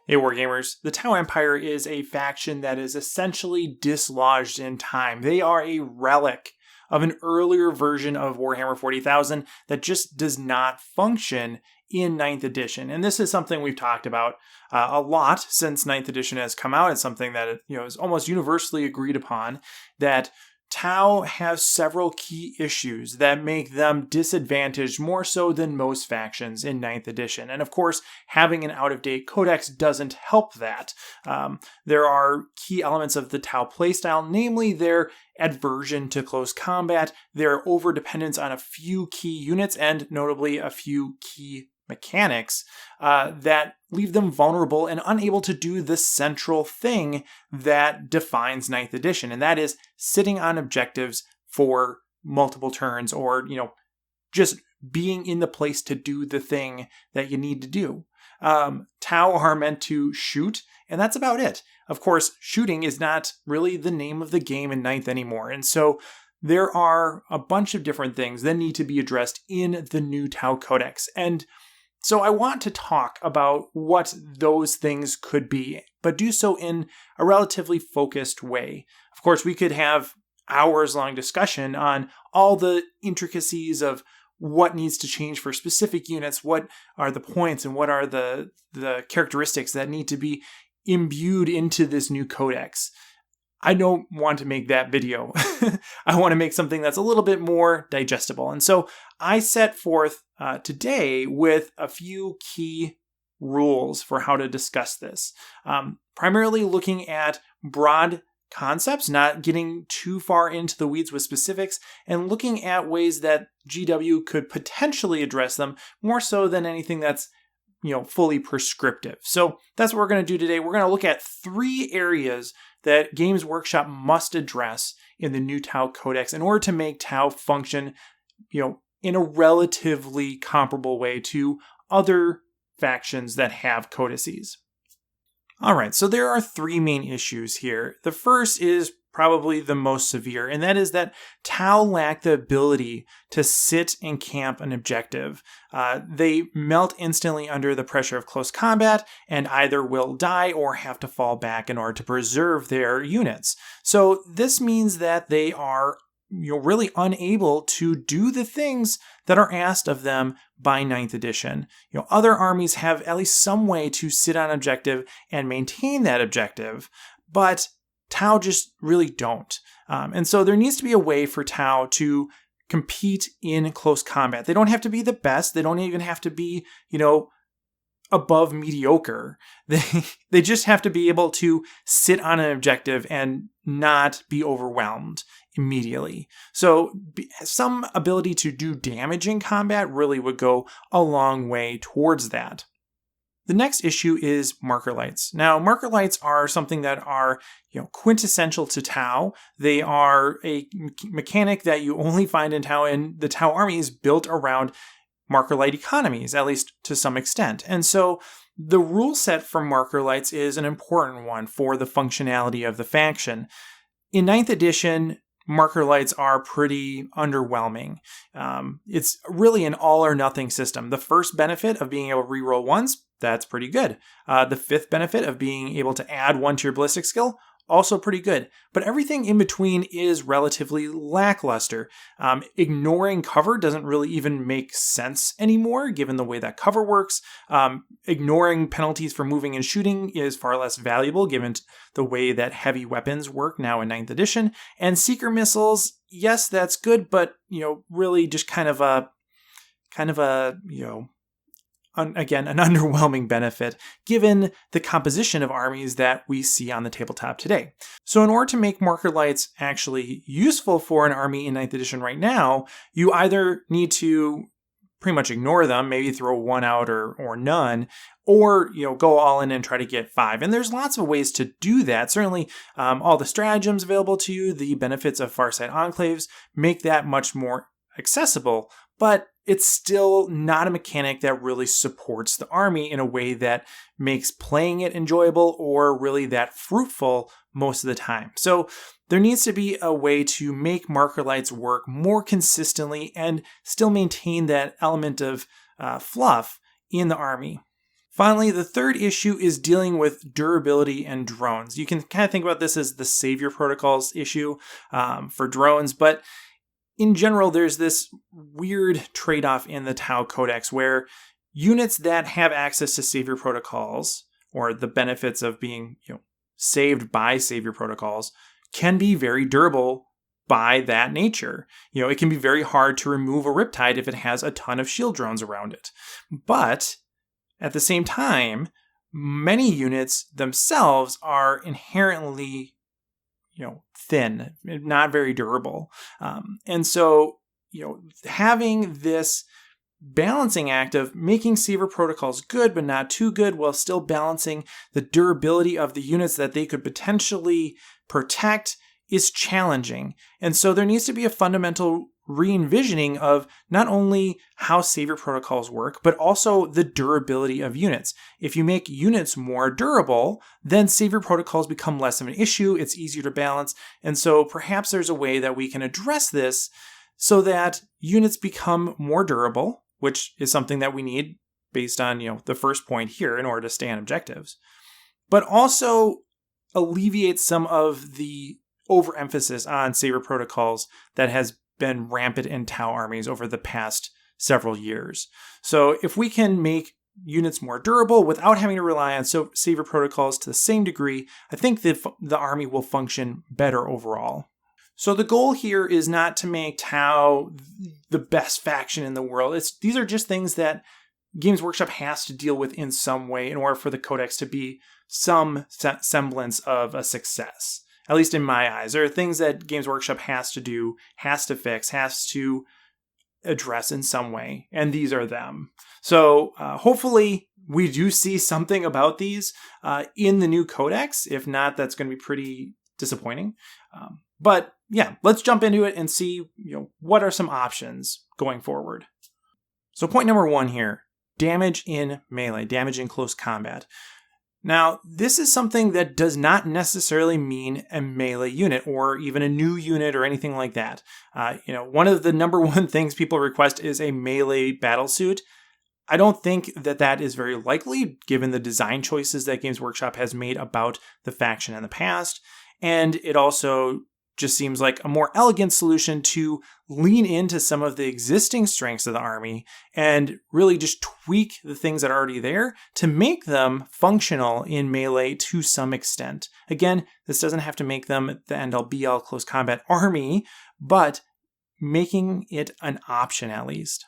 Hey Wargamers, the T'au Empire is a faction that is essentially dislodged in time. They are a relic of an earlier version of Warhammer 40,000 that just does not function in 9th edition. And this is something we've talked about a lot since 9th edition has come out. It's something that is almost universally agreed upon, that T'au has several key issues that make them disadvantaged more so than most factions in 9th edition. And of course, having an out-of-date codex doesn't help that. There are key elements of the T'au playstyle, namely their aversion to close combat, their overdependence on a few key units, and notably a few key mechanics that leave them vulnerable and unable to do the central thing that defines 9th edition, and that is sitting on objectives for multiple turns, or just being in the place to do the thing that you need to do. T'au are meant to shoot, and that's about it. Of course, shooting is not really the name of the game in 9th anymore, and so there are a bunch of different things that need to be addressed in the new T'au Codex. And so I want to talk about what those things could be, but do so in a relatively focused way. Of course, we could have hours-long discussion on all the intricacies of what needs to change for specific units, what are the points, and what are the characteristics that need to be imbued into this new codex. I don't want to make that video. I want to make something that's a little bit more digestible. And so I set forth today with a few key rules for how to discuss this. Primarily looking at broad concepts, not getting too far into the weeds with specifics, and looking at ways that GW could potentially address them more so than anything that's fully prescriptive. So that's what we're going to do today. We're going to look at 3 areas that Games Workshop must address in the new T'au Codex in order to make T'au function, in a relatively comparable way to other factions that have codices. All right, so there are 3 main issues here. The first is probably the most severe, and that is that T'au lack the ability to sit and camp an objective. They melt instantly under the pressure of close combat and either will die or have to fall back in order to preserve their units. So this means that they are really unable to do the things that are asked of them by 9th edition. Other armies have at least some way to sit on objective and maintain that objective, but T'au just really don't. And so there needs to be a way for T'au to compete in close combat. They don't have to be the best. They don't even have to be, above mediocre. They just have to be able to sit on an objective and not be overwhelmed immediately. So some ability to do damage in combat really would go a long way towards that. The next issue is marker lights. Now, marker lights are something that are, quintessential to T'au. They are a mechanic that you only find in T'au, and the T'au army is built around marker light economies, at least to some extent. And so the rule set for marker lights is an important one for the functionality of the faction. In 9th edition, marker lights are pretty underwhelming. It's really an all or nothing system. The first benefit of being able to reroll ones, that's pretty good. The 5th benefit of being able to add 1 to your ballistic skill, also pretty good. But everything in between is relatively lackluster. Ignoring cover doesn't really even make sense anymore, given the way that cover works. Ignoring penalties for moving and shooting is far less valuable, given the way that heavy weapons work now in 9th edition. And seeker missiles, yes, that's good, but, really just kind of a again, an underwhelming benefit given the composition of armies that we see on the tabletop today. So in order to make marker lights actually useful for an army in 9th edition right now, you either need to pretty much ignore them, maybe throw 1 out or none, or go all in and try to get 5. And there's lots of ways to do that. Certainly all the stratagems available to you, the benefits of Farsight Enclaves make that much more accessible, but it's still not a mechanic that really supports the army in a way that makes playing it enjoyable or really that fruitful most of the time. So there needs to be a way to make marker lights work more consistently and still maintain that element of fluff in the army. Finally, the third issue is dealing with durability and drones. You can kind of think about this as the savior protocols issue for drones, but in general, there's this weird trade-off in the T'au Codex where units that have access to savior protocols, or the benefits of being saved by savior protocols, can be very durable by that nature. It can be very hard to remove a Riptide if it has a ton of shield drones around it. But at the same time, many units themselves are inherently thin, not very durable. And so, having this balancing act of making savior protocols good, but not too good, while still balancing the durability of the units that they could potentially protect is challenging. And so there needs to be a fundamental re-envisioning of not only how savior protocols work, but also the durability of units. If you make units more durable, then savior protocols become less of an issue. It's easier to balance. And so perhaps there's a way that we can address this so that units become more durable, which is something that we need based on, the first point here in order to stay on objectives, but also alleviate some of the overemphasis on savior protocols that has been rampant in T'au armies over the past several years. So if we can make units more durable without having to rely on savior protocols to the same degree, I think the army will function better overall. So the goal here is not to make T'au the best faction in the world. These are just things that Games Workshop has to deal with in some way in order for the Codex to be some semblance of a success. At least in my eyes. There are things that Games Workshop has to do, has to fix, has to address in some way, and these are them. So hopefully we do see something about these in the new Codex. If not, that's going to be pretty disappointing. But yeah, let's jump into it and see what are some options going forward. So point number 1 here, damage in melee, damage in close combat. Now, this is something that does not necessarily mean a melee unit or even a new unit or anything like that. One of the number one things people request is a melee battlesuit. I don't think that is very likely given the design choices that Games Workshop has made about the faction in the past. And it also just seems like a more elegant solution to lean into some of the existing strengths of the army and really just tweak the things that are already there to make them functional in melee to some extent. Again, this doesn't have to make them the end-all be-all close combat army, but making it an option at least.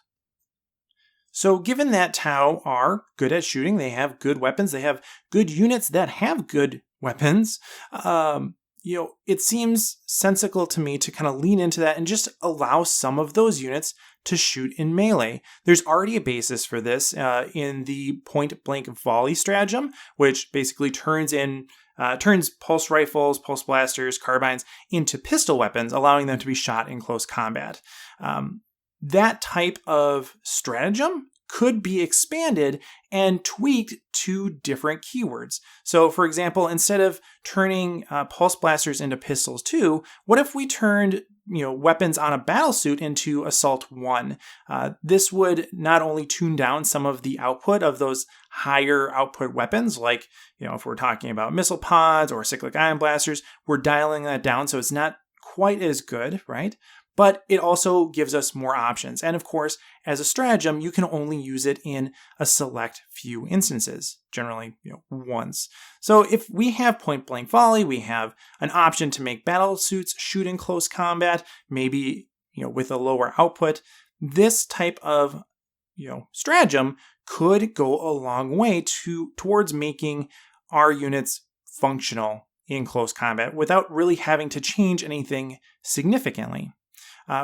So given that T'au are good at shooting, they have good weapons, they have good units that have good weapons, it seems sensical to me to kind of lean into that and just allow some of those units to shoot in melee. There's already a basis for this in the point-blank volley stratagem, which basically turns pulse rifles, pulse blasters, carbines into pistol weapons, allowing them to be shot in close combat. That type of stratagem could be expanded and tweaked to different keywords. So for example, instead of turning pulse blasters into pistols 2, what if we turned weapons on a battlesuit into Assault 1? This would not only tune down some of the output of those higher output weapons, like if we're talking about missile pods or cyclic ion blasters, we're dialing that down so it's not quite as good, right? But it also gives us more options. And of course, as a stratagem, you can only use it in a select few instances, generally, once. So if we have point-blank volley, we have an option to make battlesuits shoot in close combat, maybe, with a lower output. This type of, stratagem could go a long way towards making our units functional in close combat without really having to change anything significantly.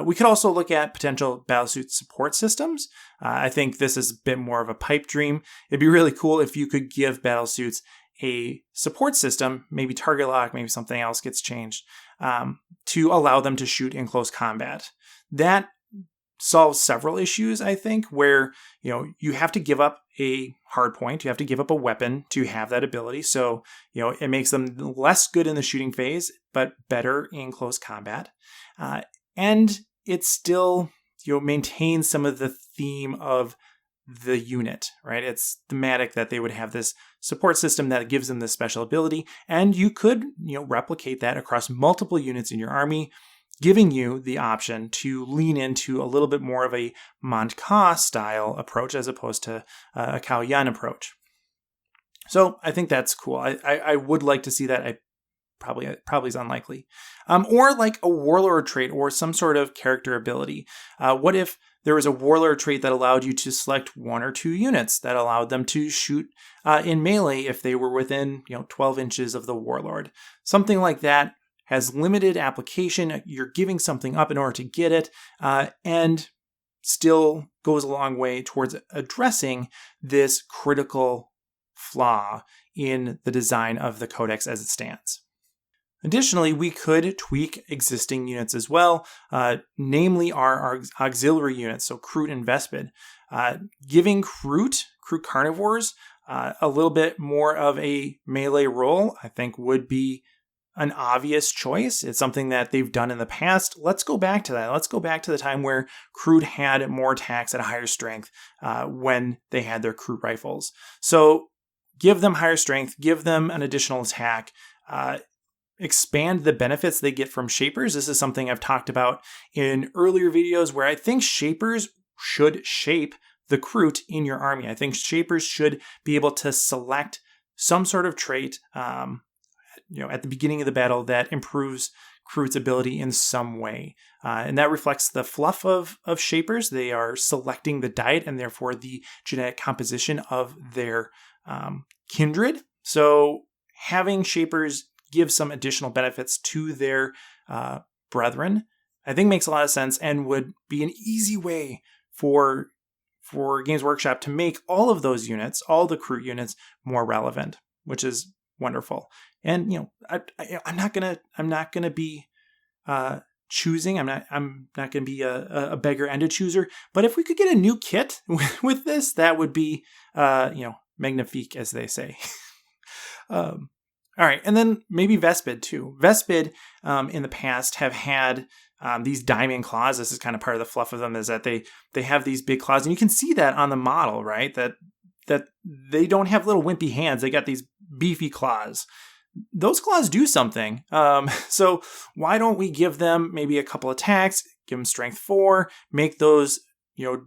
We could also look at potential battlesuit support systems. I think this is a bit more of a pipe dream. It'd be really cool if you could give battlesuits a support system, maybe target lock, maybe something else gets changed, to allow them to shoot in close combat. That solves several issues, I think, where you have to give up a hard point, you have to give up a weapon to have that ability. So it makes them less good in the shooting phase, but better in close combat. And it still maintains some of the theme of the unit, right? It's thematic that they would have this support system that gives them this special ability, and you could, replicate that across multiple units in your army, giving you the option to lean into a little bit more of a Monka style approach as opposed to a Cao Yan approach. So I think that's cool. I would like to see that. Probably is unlikely. Or like a warlord trait or some sort of character ability. What if there was a warlord trait that allowed you to select 1 or 2 units that allowed them to shoot in melee if they were within 12 inches of the warlord? Something like that has limited application. You're giving something up in order to get it, and still goes a long way towards addressing this critical flaw in the design of the codex as it stands. Additionally, we could tweak existing units as well, namely our auxiliary units, so Kroot and Vespid. Giving Kroot carnivores, a little bit more of a melee role, I think would be an obvious choice. It's something that they've done in the past. Let's go back to that. Let's go back to the time where Kroot had more attacks at a higher strength when they had their Kroot rifles. So give them higher strength, give them an additional attack, expand the benefits they get from Shapers. This is something I've talked about in earlier videos where I think Shapers should shape the Kroot in your army. I think Shapers should be able to select some sort of trait at the beginning of the battle that improves Kroot's ability in some way. And that reflects the fluff of Shapers. They are selecting the diet and therefore the genetic composition of their kindred. So having Shapers give some additional benefits to their brethren, I think makes a lot of sense and would be an easy way for Games Workshop to make all of those units, all the Kroot units, more relevant, which is wonderful. And I'm not gonna be choosing. I'm not gonna be a beggar and a chooser. But if we could get a new kit with this, that would be magnifique, as they say. All right, and then maybe Vespid too. Vespid in the past have had these diamond claws. This is kind of part of the fluff of them, is that they have these big claws, and you can see that on the model, right? That they don't have little wimpy hands. They got these beefy claws. Those claws do something. So why don't we give them maybe a couple attacks, give them strength 4, make those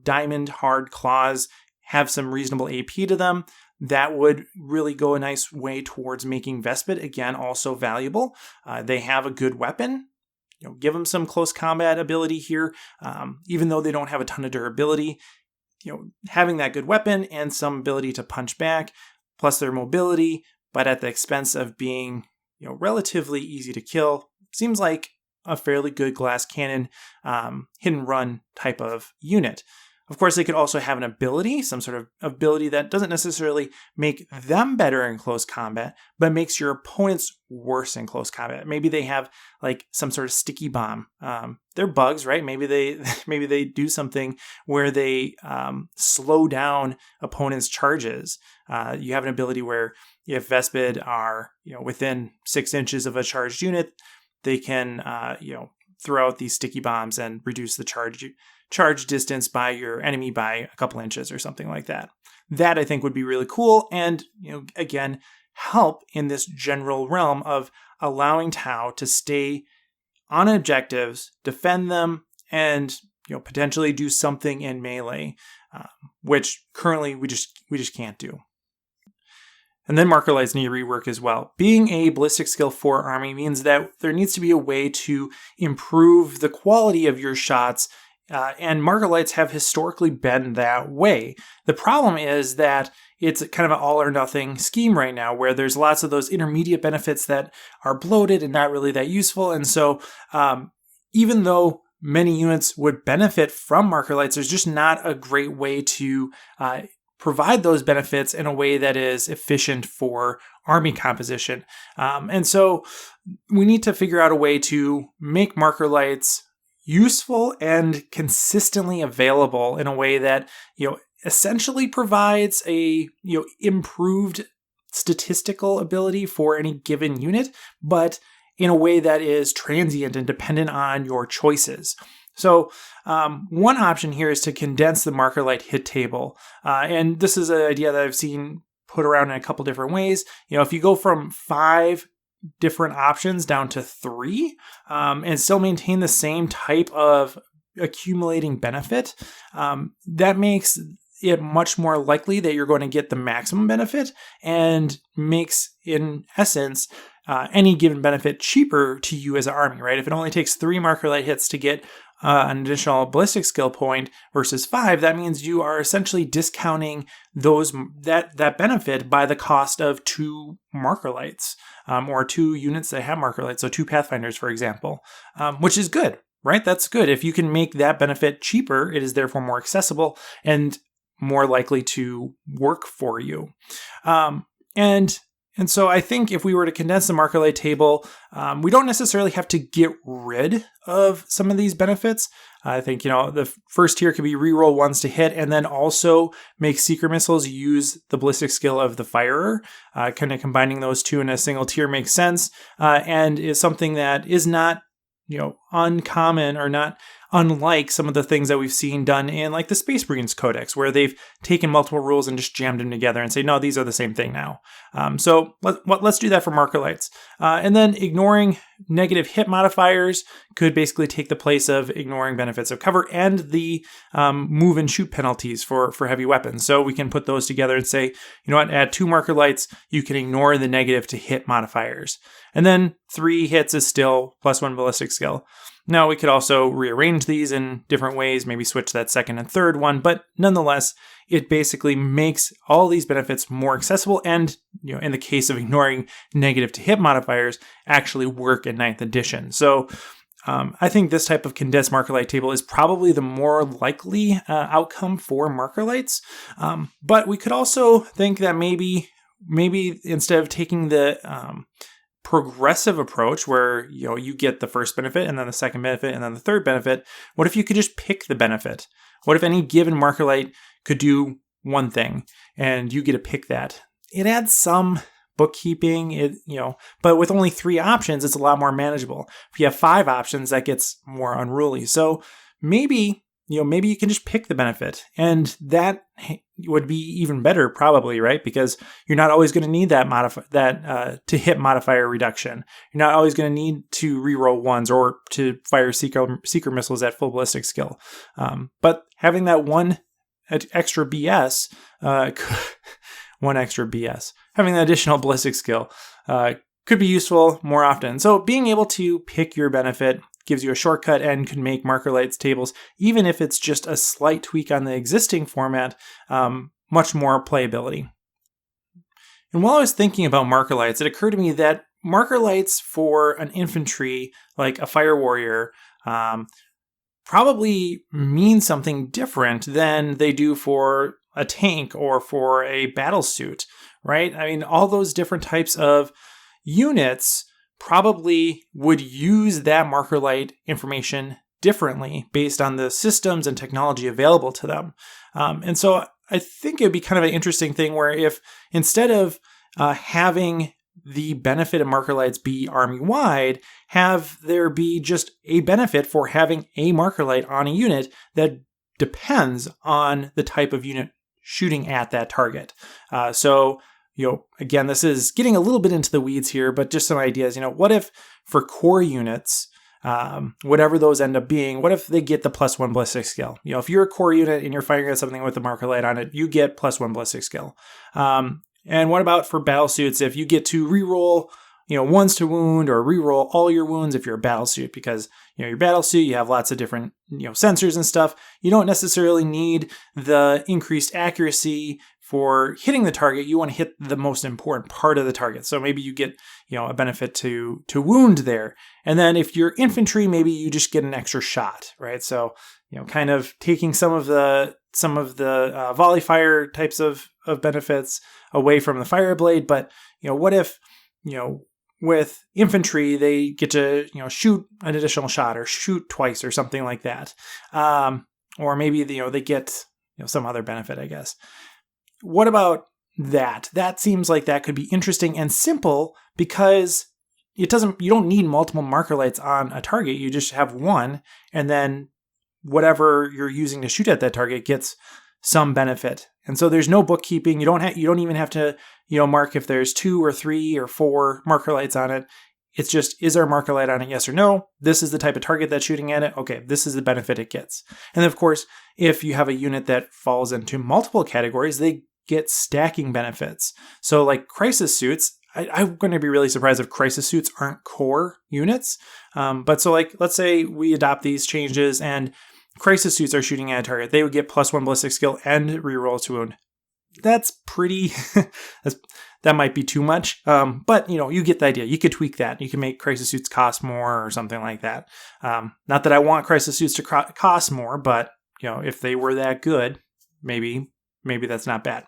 diamond hard claws have some reasonable AP to them. That would really go a nice way towards making Vespid, again, also valuable. They have a good weapon. Give them some close combat ability here, even though they don't have a ton of durability. Having that good weapon and some ability to punch back, plus their mobility, but at the expense of being, relatively easy to kill, seems like a fairly good glass cannon, hit and run type of unit. Of course, they could also have an ability, some sort of ability that doesn't necessarily make them better in close combat, but makes your opponents worse in close combat. Maybe they have like some sort of sticky bomb. They're bugs, right? Maybe they do something where they slow down opponents' charges. You have an ability where if Vespid are within 6 inches of a charged unit, they can throw out these sticky bombs and reduce the charge distance by your enemy by a couple inches or something like that. That I think would be really cool and, again, help in this general realm of allowing Tau to stay on objectives, defend them, and, potentially do something in melee, which currently we just can't do. And then MARKERLIGHTs need rework as well. Being a ballistic skill 4 army means that there needs to be a way to improve the quality of your shots, and MARKERLIGHTs have historically been that way. The problem is that it's kind of an all or nothing scheme right now, where there's lots of those intermediate benefits that are bloated and not really that useful. And so even though many units would benefit from MARKERLIGHTs, there's just not a great way to provide those benefits in a way that is efficient for army composition. And so we need to figure out a way to make MARKERLIGHTs useful and consistently available in a way that, essentially provides a, improved statistical ability for any given unit, but in a way that is transient and dependent on your choices. So one option here is to condense the MARKERLIGHT hit table. And this is an idea that I've seen put around in a couple different ways. If you go from 5 different options down to 3 and still maintain the same type of accumulating benefit, that makes it much more likely that you're going to get the maximum benefit and makes, in essence, any given benefit cheaper to you as an army, right? If it only takes 3 MARKERLIGHT hits to get an additional ballistic skill point versus 5, that means you are essentially discounting that benefit by the cost of 2 MARKERLIGHTs, or 2 units that have MARKERLIGHTs, so 2 Pathfinders, for example, which is good, right? That's good. If you can make that benefit cheaper, it is therefore more accessible and more likely to work for you. And so I think if we were to condense the MARKERLIGHT table, we don't necessarily have to get rid of some of these benefits. I think, the first tier could be reroll 1s to hit, and then also make Seeker Missiles use the ballistic skill of the firer. Kind of combining those two in a single tier makes sense, and is something that is not, uncommon or not unlike some of the things that we've seen done in like the Space Marines Codex, where they've taken multiple rules and just jammed them together and say, no, these are the same thing now. So let's do that for MARKERLIGHTs. And then ignoring negative hit modifiers could basically take the place of ignoring benefits of cover and the move and shoot penalties for heavy weapons. So we can put those together and say, you know what, add 2 MARKERLIGHTs, you can ignore the negative to hit modifiers. And then 3 hits is still +1 ballistic skill. Now, we could also rearrange these in different ways, maybe switch that second and third one, but nonetheless, it basically makes all these benefits more accessible and, in the case of ignoring negative to hit modifiers, actually work in 9th edition. So I think this type of condensed MARKERLIGHT table is probably the more likely outcome for MARKERLIGHTs. But we could also think that maybe instead of taking the progressive approach where you get the first benefit and then the second benefit and then the third benefit, what if you could just pick the benefit? What if any given MARKERLIGHT could do one thing and you get to pick that? It adds some bookkeeping, but with only 3 options, it's a lot more manageable. If you have 5 options, that gets more unruly. So maybe you can just pick the benefit, and that would be even better probably, right? Because you're not always going to need that to hit modifier reduction. You're not always going to need to reroll 1s or to fire seeker missiles at full ballistic skill. But having that one extra BS, having that additional ballistic skill could be useful more often. So being able to pick your benefit gives you a shortcut and can make MARKERLIGHTs tables, even if it's just a slight tweak on the existing format, much more playability. And while I was thinking about MARKERLIGHTs, it occurred to me that MARKERLIGHTs for an infantry, like a fire warrior, probably mean something different than they do for a tank or for a battle suit, right? I mean, all those different types of units probably would use that MARKERLIGHT information differently based on the systems and technology available to them. And so I think it'd be kind of an interesting thing where if instead of having the benefit of MARKERLIGHTs be army-wide, have there be just a benefit for having a MARKERLIGHT on a unit that depends on the type of unit shooting at that target. Again, this is getting a little bit into the weeds here, but just some ideas. What if for core units, whatever those end up being, what if they get the +1 ballistic skill? If you're a core unit and you're firing at something with a MARKERLIGHT on it, you get +1 ballistic skill. And what about for battle suits? If you get to reroll, 1s to wound or reroll all your wounds if you're a battle suit, because your battle suit, you have lots of different sensors and stuff. You don't necessarily need the increased accuracy for hitting the target. You want to hit the most important part of the target. So maybe you get a benefit to wound there. And then if you're infantry, maybe you just get an extra shot, right? So kind of taking some of the volley fire types of benefits away from the fire blade. But what if with infantry, they get to, shoot an additional shot or shoot twice or something like that. Or maybe, they get, some other benefit, I guess. What about that? That seems like that could be interesting and simple because you don't need multiple MARKERLIGHTs on a target. You just have one, and then whatever you're using to shoot at that target gets some benefit. And so there's no bookkeeping. You don't even have to, mark if there's 2 or 3 or 4 marker lights on it. It's just, is there a marker light on it? Yes or no? This is the type of target that's shooting at it. Okay, this is the benefit it gets. And then of course, if you have a unit that falls into multiple categories, they get stacking benefits. So like crisis suits, I'm going to be really surprised if crisis suits aren't core units. But so like, let's say we adopt these changes and crisis suits are shooting at a target. They would get +1 ballistic skill and reroll to wound. That's pretty, that might be too much. But you get the idea. You could tweak that. You can make crisis suits cost more or something like that. Not that I want crisis suits to cost more, but if they were that good, maybe that's not bad.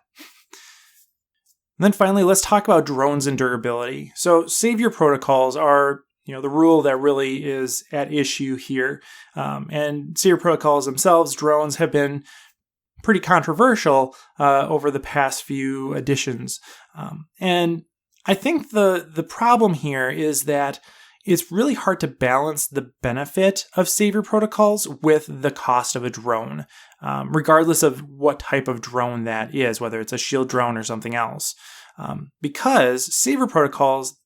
And then finally, let's talk about drones and durability. So savior protocols are the rule that really is at issue here. And savior protocols themselves, drones, have been pretty controversial over the past few editions. And I think the problem here is that it's really hard to balance the benefit of savior protocols with the cost of a drone, regardless of what type of drone that is, whether it's a shield drone or something else. Because savior protocols,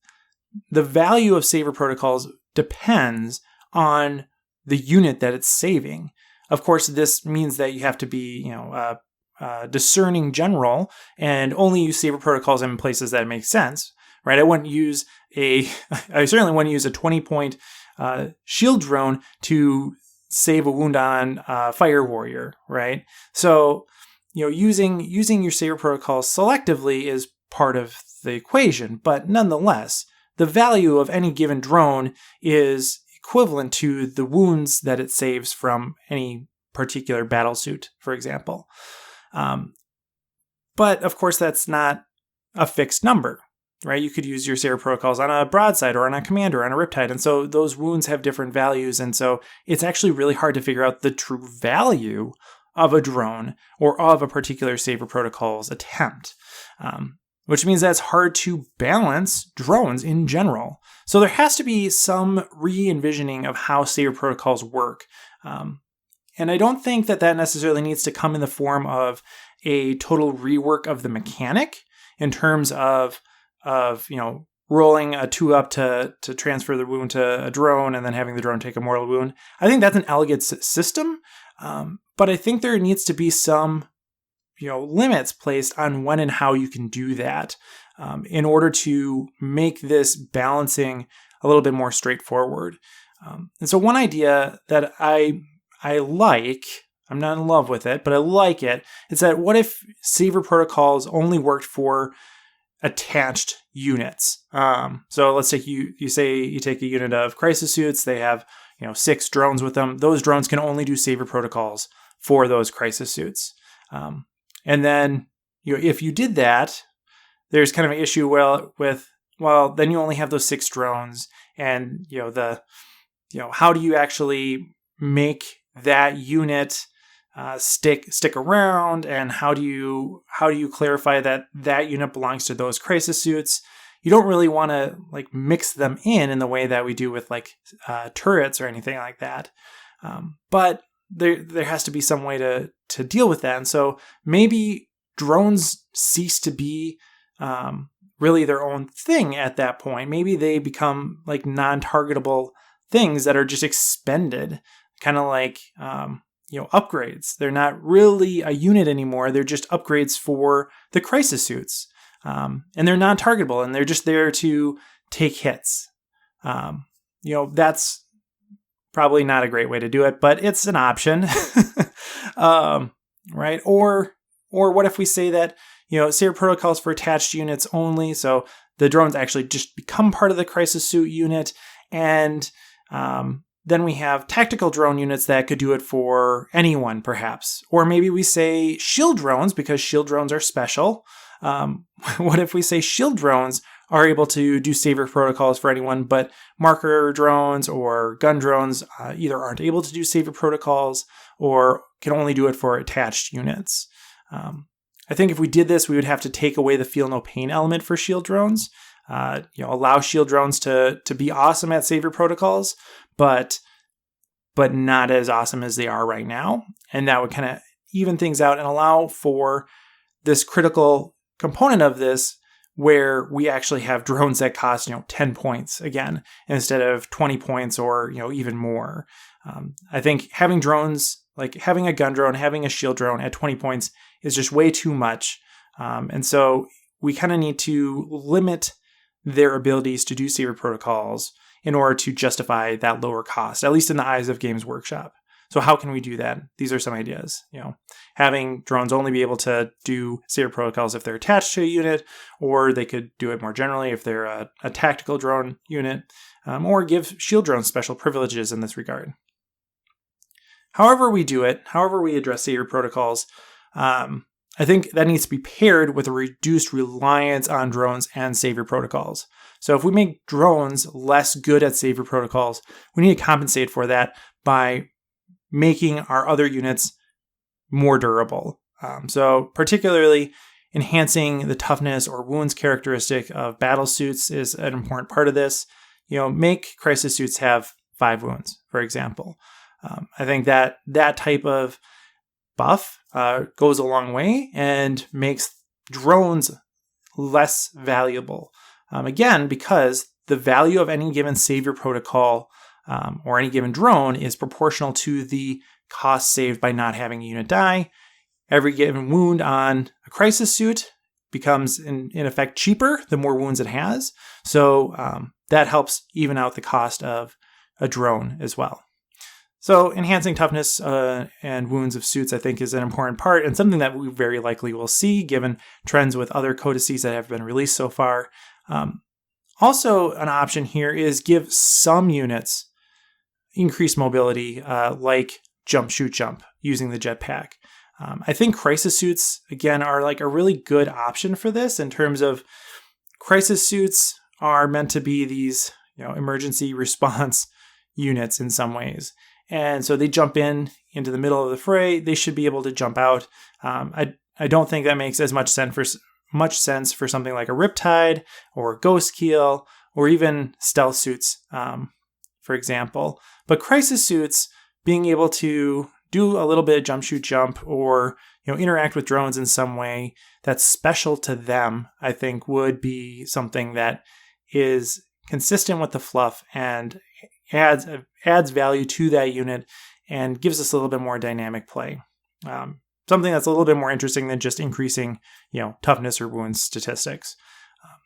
the value of savior protocols depends on the unit that it's saving. Of course, this means that you have to be, a discerning general and only use savior protocols in places that make sense, right? I certainly wouldn't use a 20-point shield drone to save a wound on Fire Warrior, right? So, using your savior protocols selectively is part of the equation, but nonetheless, the value of any given drone is equivalent to the wounds that it saves from any particular battlesuit, for example. But of course, that's not a fixed number, right? You could use your savior protocols on a broadside or on a commander, on a riptide, and so those wounds have different values, and so it's actually really hard to figure out the true value of a drone or of a particular savior protocol's attempt. Which means that it's hard to balance drones in general. So there has to be some re-envisioning of how savior protocols work. And I don't think that necessarily needs to come in the form of a total rework of the mechanic in terms of rolling a 2-up to transfer the wound to a drone and then having the drone take a mortal wound. I think that's an elegant system, but I think there needs to be some limits placed on when and how you can do that in order to make this balancing a little bit more straightforward. And so one idea that I like, I'm not in love with it, but I like it, is that what if savior protocols only worked for attached units? So let's say you take a unit of crisis suits, they have 6 drones with them. Those drones can only do savior protocols for those crisis suits. And then, if you did that, there's kind of an issue with then you only have those 6 drones, and how do you actually make that unit stick around, and how do you clarify that unit belongs to those crisis suits? You don't really want to mix them in the way that we do with turrets or anything like that, but there has to be some way to deal with that. And so maybe drones cease to be really their own thing at that point. Maybe they become non-targetable things that are just expended, kind of upgrades. They're not really a unit anymore. They're just upgrades for the crisis suits. And they're non-targetable, and they're just there to take hits. That's probably not a great way to do it, but it's an option, right? Or what if we say that, savior protocols for attached units only, so the drones actually just become part of the crisis suit unit, and then we have tactical drone units that could do it for anyone, perhaps. Or maybe we say shield drones, because shield drones are special. What if we say shield drones are able to do savior protocols for anyone, but marker drones or gun drones either aren't able to do savior protocols or can only do it for attached units. I think if we did this, we would have to take away the feel no pain element for shield drones. Allow shield drones to be awesome at savior protocols, but but not as awesome as they are right now. And that would kind of even things out and allow for this critical component of this where we actually have drones that cost, 10 points again, instead of 20 points or, even more. I think having drones, like having a gun drone, having a shield drone at 20 points is just way too much. And so we kind of need to limit their abilities to do saber protocols in order to justify that lower cost, at least in the eyes of Games Workshop. So how can we do that? These are some ideas. Having drones only be able to do saber protocols if they're attached to a unit, or they could do it more generally if they're a tactical drone unit, or give shield drones special privileges in this regard. However we do it, however we address saber protocols, I think that needs to be paired with a reduced reliance on drones and saber protocols. So if we make drones less good at saber protocols, we need to compensate for that by making our other units more durable. So particularly enhancing the toughness or wounds characteristic of battle suits is an important part of this. Make crisis suits have 5 wounds, for example. I think that type of buff goes a long way and makes drones less valuable. Again, because the value of any given savior protocol or any given drone is proportional to the cost saved by not having a unit die. Every given wound on a crisis suit becomes, in effect, cheaper the more wounds it has. So that helps even out the cost of a drone as well. So enhancing toughness and wounds of suits, I think, is an important part and something that we very likely will see given trends with other codices that have been released so far. Also, an option here is give some units increased mobility, like jump, shoot, jump, using the jetpack. I think crisis suits, again, are like a really good option for this in terms of crisis suits are meant to be these, emergency response units in some ways. And so they jump into the middle of the fray. They should be able to jump out. I don't think that makes as much sense for something like a Riptide or Ghost Keel or even stealth suits, for example. But crisis suits, being able to do a little bit of jump, shoot, jump, or interact with drones in some way that's special to them, I think would be something that is consistent with the fluff and adds value to that unit and gives us a little bit more dynamic play. Something that's a little bit more interesting than just increasing, toughness or wounds statistics.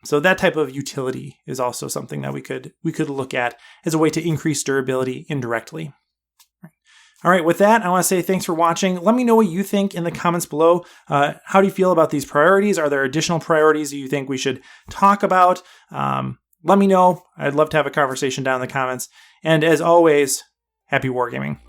So that type of utility is also something that we could look at as a way to increase durability indirectly. All right, with that, I want to say thanks for watching. Let me know what you think in the comments below. How do you feel about these priorities? Are there additional priorities that you think we should talk about? Let me know. I'd love to have a conversation down in the comments. And as always, happy wargaming.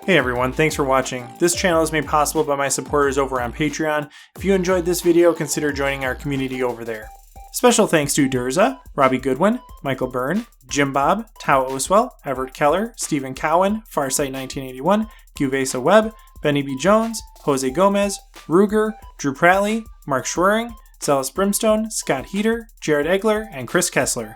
Hey everyone, thanks for watching. This channel is made possible by my supporters over on Patreon. If you enjoyed this video, consider joining our community over there. Special thanks to Durza, Robbie Goodwin, Michael Byrne, Jim Bob, T'au Oswell, Everett Keller, Stephen Cowan, Farsight1981, Qvesa Webb, Benny B. Jones, Jose Gomez, Ruger, Drew Pratley, Mark Schwering, Zealous Brimstone, Scott Heater, Jared Egler, and Chris Kessler.